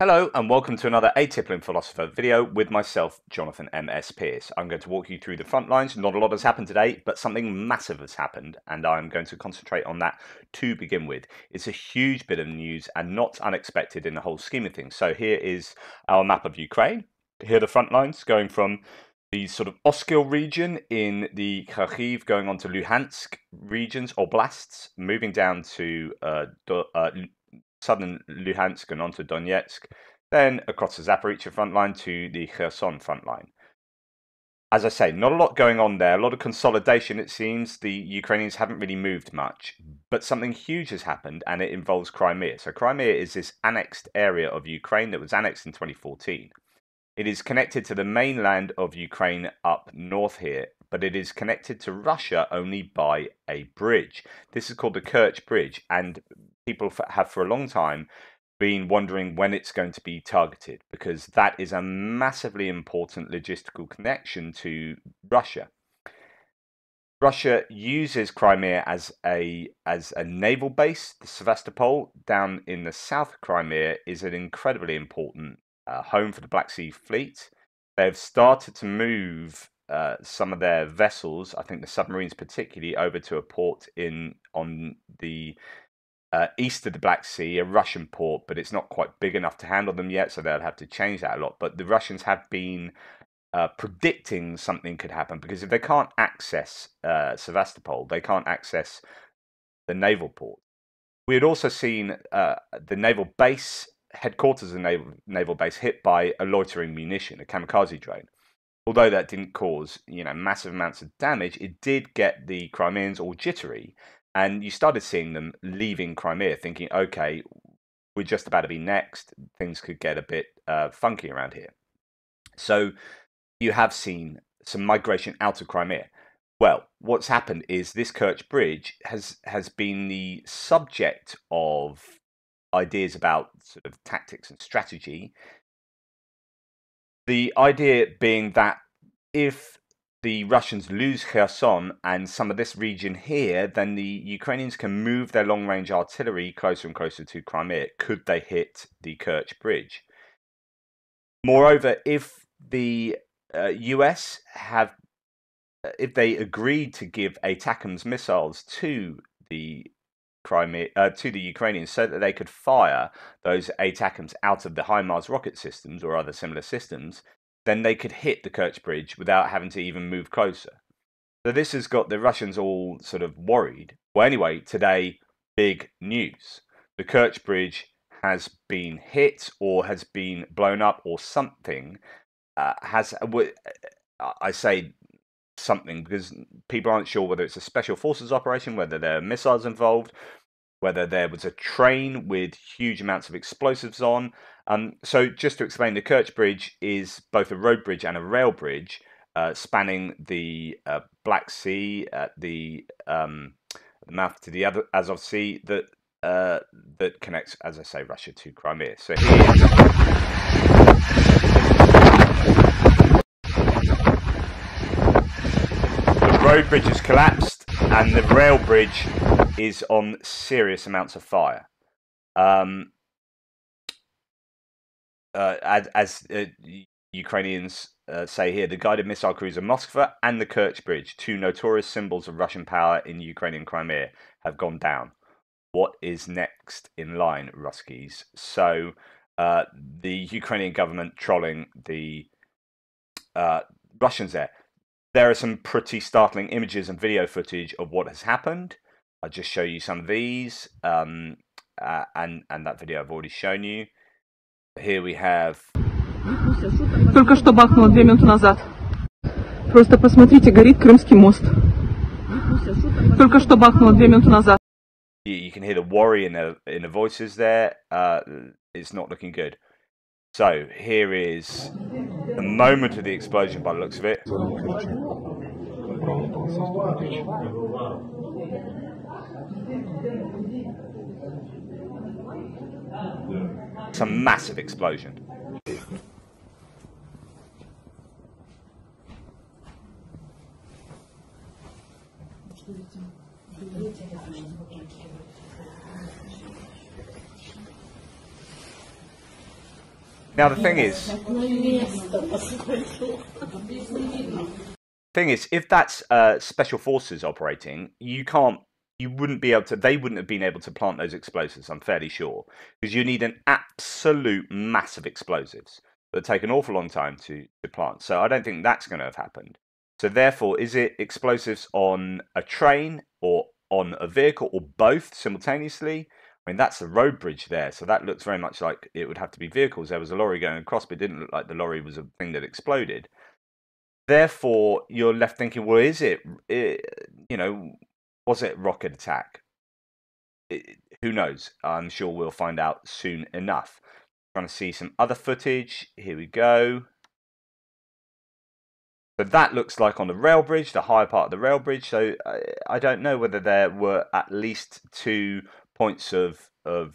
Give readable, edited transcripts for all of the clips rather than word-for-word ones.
Hello and welcome to another Atypical Philosopher video with myself, Jonathan M.S. Pearce. I'm going to walk you through the front lines. Not a lot has happened today, but something massive has happened, and I'm going to concentrate on that to begin with. It's a huge bit of news and not unexpected in the whole scheme of things. So here is our map of Ukraine. Here are the front lines going from the sort of Oskil region in the Kharkiv, going on to Luhansk regions, oblasts, moving down to southern Luhansk and onto Donetsk, then across the Zaporizhzhia front line to the Kherson front line. As I say, not a lot going on there, a lot of consolidation it seems. The Ukrainians haven't really moved much, but something huge has happened and it involves Crimea. So Crimea is this annexed area of Ukraine that was annexed in 2014. It is connected to the mainland of Ukraine up north here, but it is connected to Russia only by a bridge. This is called the Kirch Bridge, and people have for a long time been wondering when it's going to be targeted, because that is a massively important logistical connection to Russia. Russia uses Crimea as a naval base. The Sevastopol down in the south of Crimea is an incredibly important home for the Black Sea Fleet. They've started to move some of their vessels, I think the submarines particularly, over to a port on the east of the Black Sea, a Russian port, but it's not quite big enough to handle them yet, so they'll have to change that a lot. But the Russians have been predicting something could happen, because if they can't access Sevastopol, they can't access the naval port. We had also seen the naval base, headquarters of the naval base, hit by a loitering munition, a kamikaze drone. Although that didn't cause, massive amounts of damage, it did get the Crimeans all jittery, and you started seeing them leaving Crimea, thinking, okay, we're just about to be next. Things could get a bit funky around here. So you have seen some migration out of Crimea. Well, what's happened is this Kerch Bridge has been the subject of ideas about sort of tactics and strategy. The idea being that if the Russians lose Kherson and some of this region here, then the Ukrainians can move their long-range artillery closer and closer to Crimea. Could they hit the Kerch Bridge? Moreover, if the US if they agreed to give ATACMS missiles to the Ukrainians so that they could fire those ATACMS out of the HIMARS rocket systems or other similar systems, then they could hit the Kerch Bridge without having to even move closer. So this has got the Russians all sort of worried. Well, anyway, today, big news. The Kerch Bridge has been hit or has been blown up or something. I say something because people aren't sure whether it's a special forces operation, whether there are missiles involved, whether there was a train with huge amounts of explosives on. So just to explain, the Kerch Bridge is both a road bridge and a rail bridge spanning the Black Sea at the mouth to the Azov Sea that connects, as I say, Russia to Crimea. So here the road bridge has collapsed and the rail bridge is on serious amounts of fire. As Ukrainians say here, the guided missile cruiser Moskva and the Kerch Bridge, two notorious symbols of Russian power in Ukrainian Crimea, have gone down. What is next in line, Ruskies? So the Ukrainian government trolling the Russians there. There are some pretty startling images and video footage of what has happened. I'll just show you some of these, and that video I've already shown you. Here we have. Только что бахнуло 2 минуты назад. Просто посмотрите, горит Крымский мост. Только что бахнуло 2 минуты назад. You can hear the worry in the voices there. It's not looking good. So here is the moment of the explosion by the looks of it. It's a massive explosion. Now the thing is, if that's special forces operating, you wouldn't be able to. They wouldn't have been able to plant those explosives. I'm fairly sure, because you need an absolute massive explosives that take an awful long time to plant. So I don't think that's going to have happened. So therefore, is it explosives on a train or on a vehicle or both simultaneously? I mean, that's the road bridge there, so that looks very much like it would have to be vehicles. There was a lorry going across, but it didn't look like the lorry was a thing that exploded. Therefore, you're left thinking, well, is it was it rocket attack? Who knows? I'm sure we'll find out soon enough. Trying to see some other footage. Here we go. So that looks like on the rail bridge, the higher part of the rail bridge. So I don't know whether there were at least 2 points of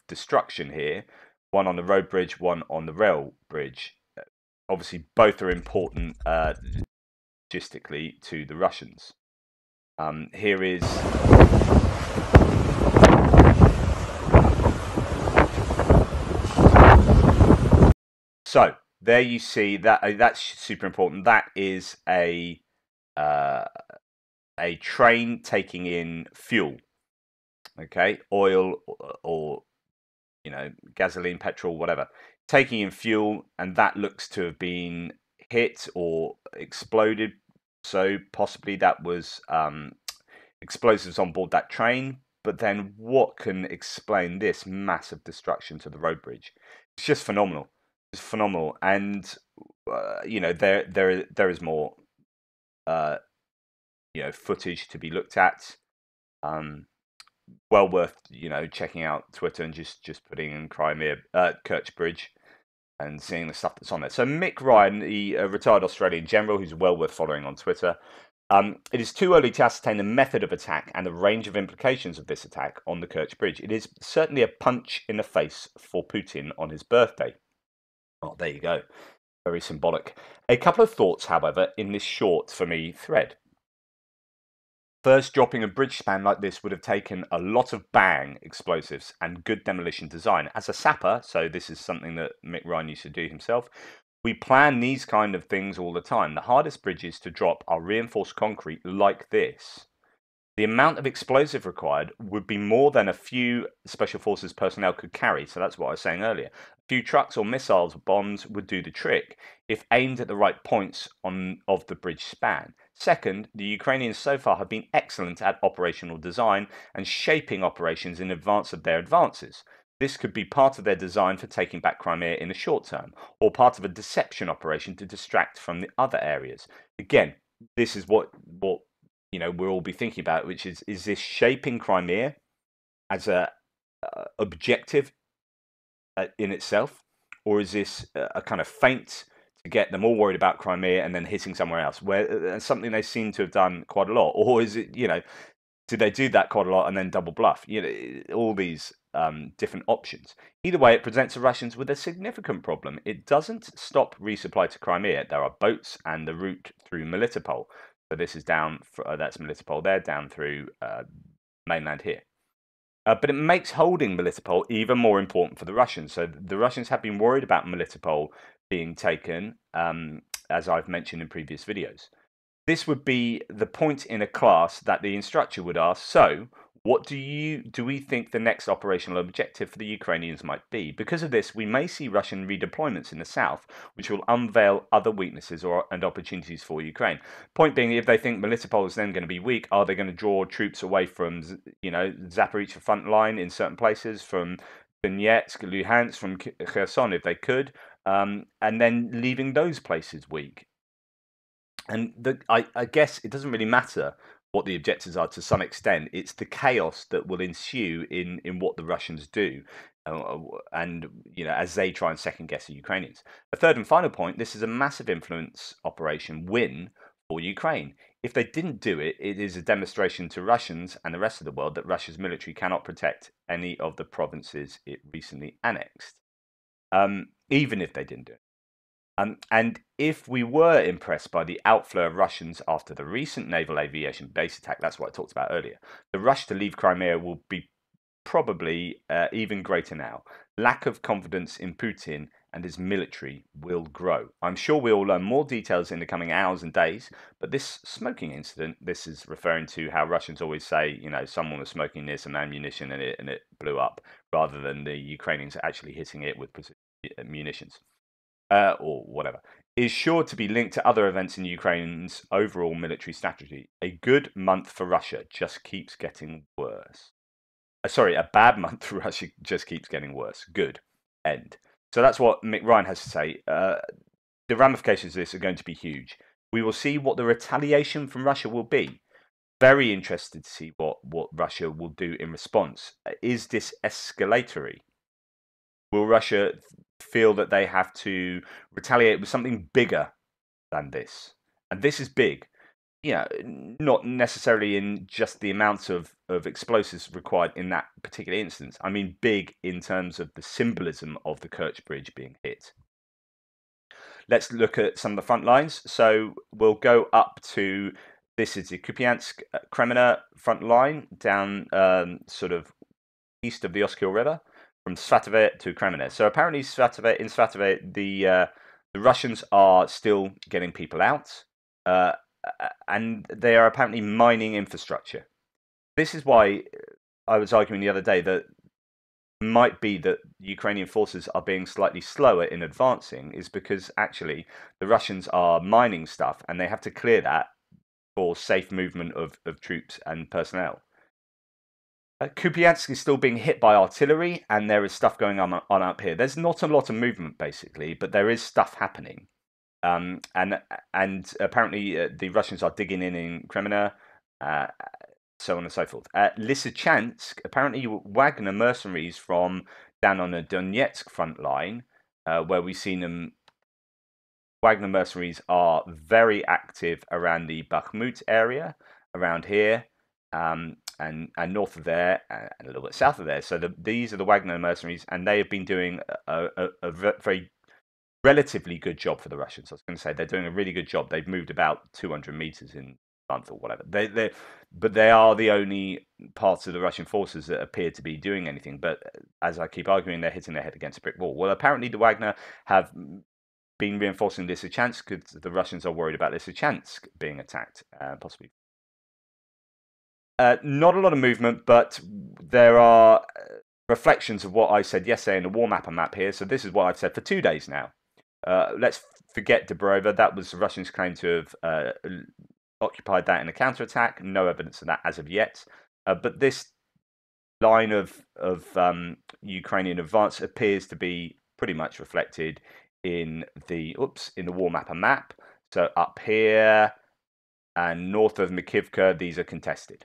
destruction here. One on the road bridge, one on the rail bridge. Obviously, both are important logistically to the Russians. Here is... So there you see that that's super important. That is a train taking in fuel, okay, oil or gasoline, petrol, whatever, taking in fuel, and that looks to have been hit or exploded. So possibly that was explosives on board that train. But then what can explain this massive destruction to the road bridge? It's just phenomenal. It's phenomenal, and there is more footage to be looked at. Well worth checking out Twitter and just putting in Crimea, Kirch Bridge, and seeing the stuff that's on there. So Mick Ryan, the retired Australian general, who's well worth following on Twitter. It is too early to ascertain the method of attack and the range of implications of this attack on the Kerch Bridge. It is certainly a punch in the face for Putin on his birthday. Oh, there you go. Very symbolic. A couple of thoughts, however, in this short, for me, thread. First, dropping a bridge span like this would have taken a lot of bang explosives and good demolition design. As a sapper, so this is something that Mick Ryan used to do himself, we plan these kind of things all the time. The hardest bridges to drop are reinforced concrete like this. The amount of explosive required would be more than a few Special Forces personnel could carry. So that's what I was saying earlier. A few trucks or missiles or bombs would do the trick if aimed at the right points of the bridge span. Second, the Ukrainians so far have been excellent at operational design and shaping operations in advance of their advances. This could be part of their design for taking back Crimea in the short term, or part of a deception operation to distract from the other areas. Again, this is what we'll all be thinking about, which is this shaping Crimea as a objective in itself, or is this a kind of feint to get them all worried about Crimea and then hitting somewhere else, where something they seem to have done quite a lot, or is it did they do that quite a lot and then double bluff? All these different options. Either way, it presents the Russians with a significant problem. It doesn't stop resupply to Crimea. There are boats and the route through Melitopol. So this is down, that's Melitopol there, down through mainland here. But it makes holding Melitopol even more important for the Russians. So the Russians have been worried about Melitopol being taken, as I've mentioned in previous videos. This would be the point in a class that the instructor would ask, so what do we think the next operational objective for the Ukrainians might be? Because of this, we may see Russian redeployments in the south, which will unveil other weaknesses and opportunities for Ukraine. Point being, if they think Melitopol is then going to be weak, are they going to draw troops away from, Zaporizhzhia front line in certain places, from Donetsk, Luhansk, from Kherson, if they could, and then leaving those places weak? And I guess it doesn't really matter what the objectives are to some extent. It's the chaos that will ensue in what the Russians do, and as they try and second guess the Ukrainians. A third and final point: this is a massive influence operation win for Ukraine. If they didn't do it, it is a demonstration to Russians and the rest of the world that Russia's military cannot protect any of the provinces it recently annexed, even if they didn't do it. And if we were impressed by the outflow of Russians after the recent naval aviation base attack, that's what I talked about earlier, the rush to leave Crimea will be probably even greater now. Lack of confidence in Putin and his military will grow. I'm sure we'll learn more details in the coming hours and days, but this smoking incident, this is referring to how Russians always say, you know, someone was smoking near some ammunition and it blew up, rather than the Ukrainians actually hitting it with munitions or whatever, is sure to be linked to other events in Ukraine's overall military strategy. A good month for Russia just keeps getting worse. Sorry, a bad month for Russia just keeps getting worse. Good. End. So that's what Mick Ryan has to say. The ramifications of this are going to be huge. We will see what the retaliation from Russia will be. Very interested to see what Russia will do in response. Is this escalatory? Will Russia feel that they have to retaliate with something bigger than this? And this is big. You know, not necessarily in just the amounts of explosives required in that particular instance. I mean big in terms of the symbolism of the Kirch Bridge being hit. Let's look at some of the front lines. So we'll go up to, this is the Kupians Cremina front line, down sort of east of the Oskil River, from Svatove to Cremina. So apparently in Svatove, the Russians are still getting people out. And they are apparently mining infrastructure. This is why I was arguing the other day that it might be that Ukrainian forces are being slightly slower in advancing, is because actually the Russians are mining stuff and they have to clear that for safe movement of troops and personnel. Kupiansk is still being hit by artillery, and there is stuff going on up here. There's not a lot of movement basically, but there is stuff happening. And apparently the Russians are digging in Cremina, so on and so forth. At Lysychansk, apparently Wagner mercenaries from down on the Donetsk front line, where we've seen them. Wagner mercenaries are very active around the Bakhmut area, around here, and north of there, and a little bit south of there. So these are the Wagner mercenaries, and they have been doing a very relatively good job for the Russians. I was going to say they're doing a really good job. They've moved about 200 meters in a month or whatever. But they are the only parts of the Russian forces that appear to be doing anything. But as I keep arguing, they're hitting their head against a brick wall. Well, apparently the Wagner have been reinforcing Lysychansk because the Russians are worried about Lysychansk being attacked, possibly. Not a lot of movement, but there are reflections of what I said yesterday in the war map here. So this is what I've said for 2 days now. Let's forget Dobrova. That was the Russians' claim to have occupied that in a counterattack. No evidence of that as of yet. But this line of Ukrainian advance appears to be pretty much reflected in the war map. So up here and north of Mikivka, these are contested.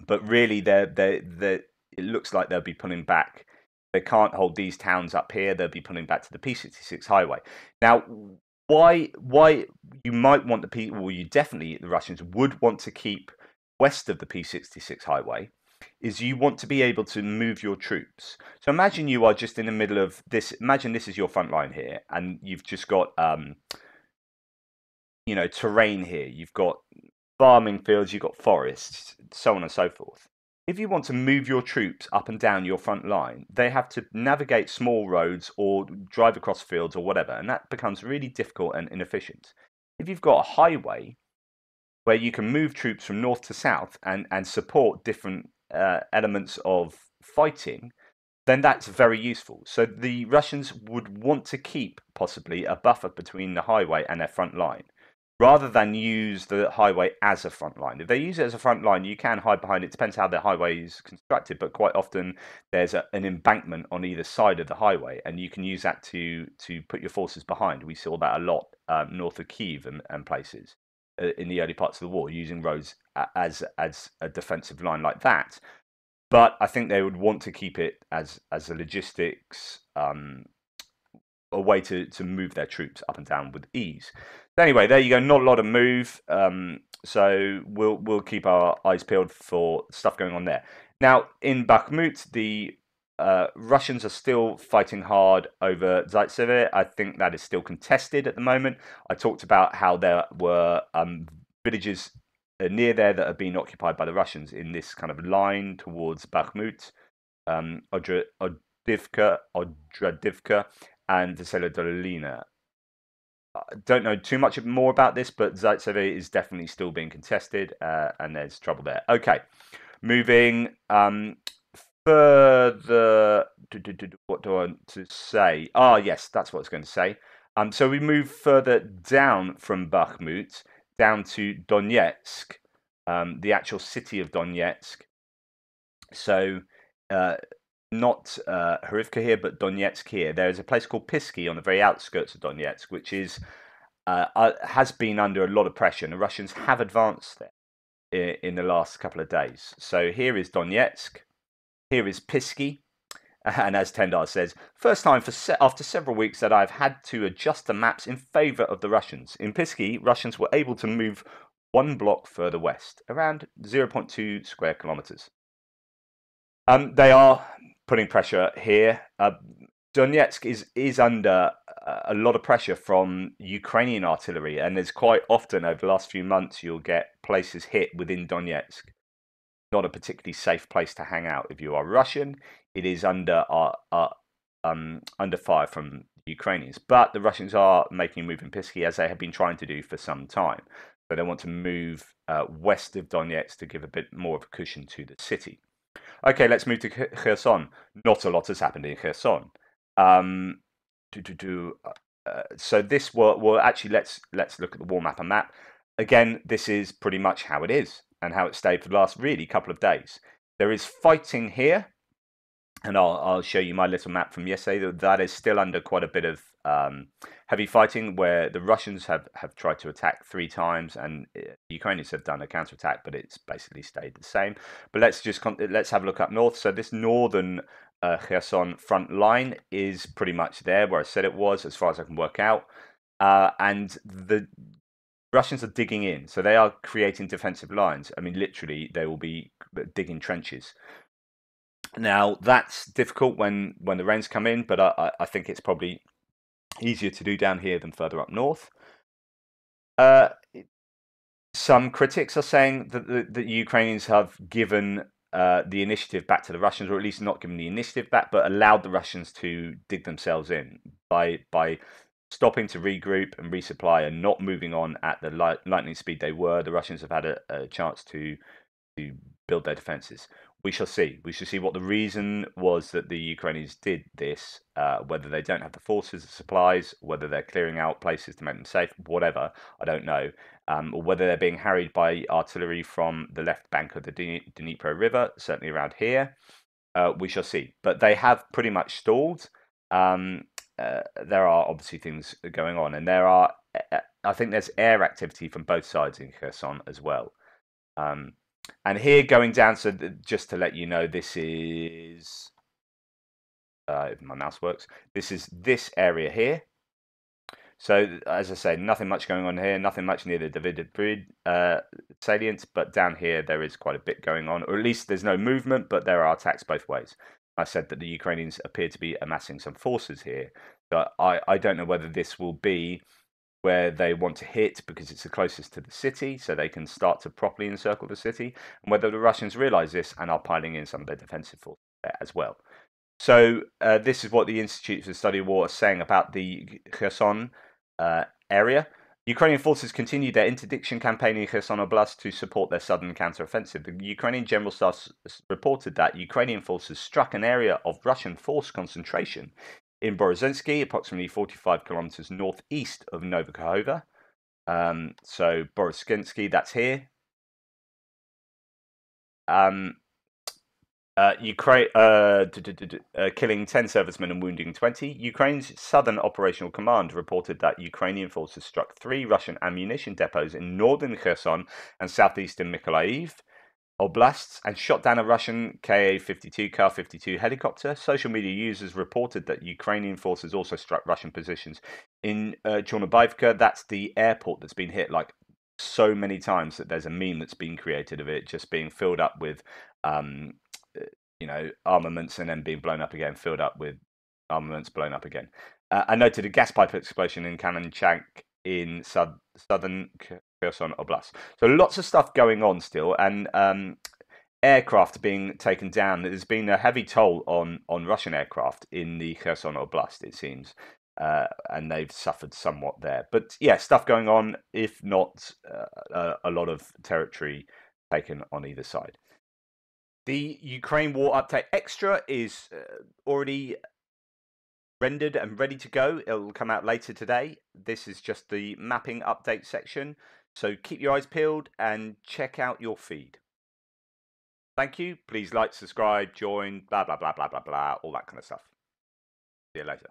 But really, it looks like they'll be pulling back. They can't hold these towns up here. They'll be pulling back to the P66 highway. Now, why you might want the Russians would want to keep west of the P66 highway is you want to be able to move your troops. So imagine you are just in the middle of this. Imagine this is your front line here, and you've just got terrain here. You've got farming fields, you've got forests, so on and so forth. If you want to move your troops up and down your front line, they have to navigate small roads or drive across fields or whatever, and that becomes really difficult and inefficient. If you've got a highway where you can move troops from north to south and support different elements of fighting, then that's very useful. So the Russians would want to keep possibly a buffer between the highway and their front line, rather than use the highway as a front line. If they use it as a front line, you can hide behind it. Depends how the highway is constructed, but quite often there's an embankment on either side of the highway, and you can use that to put your forces behind. We saw that a lot north of Kyiv and places in the early parts of the war, using roads as a defensive line like that. But I think they would want to keep it as a logistics, a way to move their troops up and down with ease. Anyway, there you go. Not a lot of move. So we'll keep our eyes peeled for stuff going on there. Now in Bakhmut, the Russians are still fighting hard over Zaitsev. I think that is still contested at the moment. I talked about how there were villages near there that are being occupied by the Russians in this kind of line towards Bakhmut, Odradivka, and Vesela Dolina. I don't know too much more about this, but Svatove is definitely still being contested, and there's trouble there. Okay, moving further. What do I want to say? Ah, yes, that's what I was going to say. So we move further down from Bakhmut down to Donetsk, the actual city of Donetsk. So not Horivka here, but Donetsk here. There is a place called Pisky on the very outskirts of Donetsk, which is has been under a lot of pressure, and the Russians have advanced there in the last couple of days. So here is Donetsk, here is Pisky, and as Tendar says, first time after several weeks that I've had to adjust the maps in favour of the Russians. In Pisky, Russians were able to move 1 block further west, around 0.2 square kilometres. They are putting pressure here. Donetsk is under a lot of pressure from Ukrainian artillery, and there's quite often over the last few months you'll get places hit within Donetsk. Not a particularly safe place to hang out if you are Russian. It is under fire from the Ukrainians, but the Russians are making a move in Pisky, as they have been trying to do for some time. So they want to move west of Donetsk to give a bit more of a cushion to the city. Okay, let's move to Kherson. Not a lot has happened in Kherson. So this will actually let's look at the war map and map. Again, this is pretty much how it is and how it stayed for the last really couple of days. There is fighting here, and I'll show you my little map from yesterday. That is still under quite a bit of heavy fighting, where the Russians have tried to attack 3 times, and the Ukrainians have done a counterattack, but it's basically stayed the same. But let's have a look up north. So this northern Kherson front line is pretty much there where I said it was, as far as I can work out, and the Russians are digging in, so they are creating defensive lines. I mean, literally, they will be digging trenches. Now, that's difficult when the rains come in, but I think it's probably easier to do down here than further up north. Some critics are saying that the Ukrainians have given the initiative back to the Russians, or at least not given the initiative back, but allowed the Russians to dig themselves in by stopping to regroup and resupply and not moving on at the lightning speed they were. The Russians have had a chance to build their defences. We shall see. We shall see what the reason was that the Ukrainians did this, whether they don't have the forces, the supplies, whether they're clearing out places to make them safe, whatever, I don't know, or whether they're being harried by artillery from the left bank of the Dnipro River, certainly around here. We shall see. But they have pretty much stalled. There are obviously things going on, and I think there's air activity from both sides in Kherson as well. And here going down, so just to let you know, this is, if my mouse works, this is this area here. So, as I say, nothing much going on here, nothing much near the David Bridge salient, but down here there is quite a bit going on, or at least there's no movement, but there are attacks both ways. I said that the Ukrainians appear to be amassing some forces here, but I don't know whether this will be where they want to hit because it's the closest to the city, so they can start to properly encircle the city, and whether the Russians realise this and are piling in some of their defensive forces there as well. So this is what the Institute for the Study of War are saying about the Kherson area. Ukrainian forces continued their interdiction campaign in Kherson Oblast to support their southern counteroffensive. The Ukrainian General Staff reported that Ukrainian forces struck an area of Russian force concentration in Borozynsky, approximately 45 kilometers northeast of Novokhovo. So Borozynsky, that's here. Killing 10 servicemen and wounding 20. Ukraine's Southern Operational Command reported that Ukrainian forces struck 3 Russian ammunition depots in northern Kherson and southeastern Nikolaev oblasts and shot down a Russian Ka-52 helicopter. Social media users reported that Ukrainian forces also struck Russian positions in Chornobaivka. That's the airport that's been hit like so many times that there's a meme that's been created of it just being filled up with armaments and then being blown up again, filled up with armaments, blown up again. I noted a gas pipe explosion in Kamenchank in southern Kherson Oblast. So lots of stuff going on still, and aircraft being taken down. There's been a heavy toll on Russian aircraft in the Kherson Oblast, it seems. and they've suffered somewhat there. But yeah, stuff going on, if not a lot of territory taken on either side. The Ukraine War Update Extra is already rendered and ready to go. It'll come out later today. This is just the mapping update section. So keep your eyes peeled and check out your feed. Thank you. Please like, subscribe, join, blah, blah, blah, blah, blah, blah, all that kind of stuff. See you later.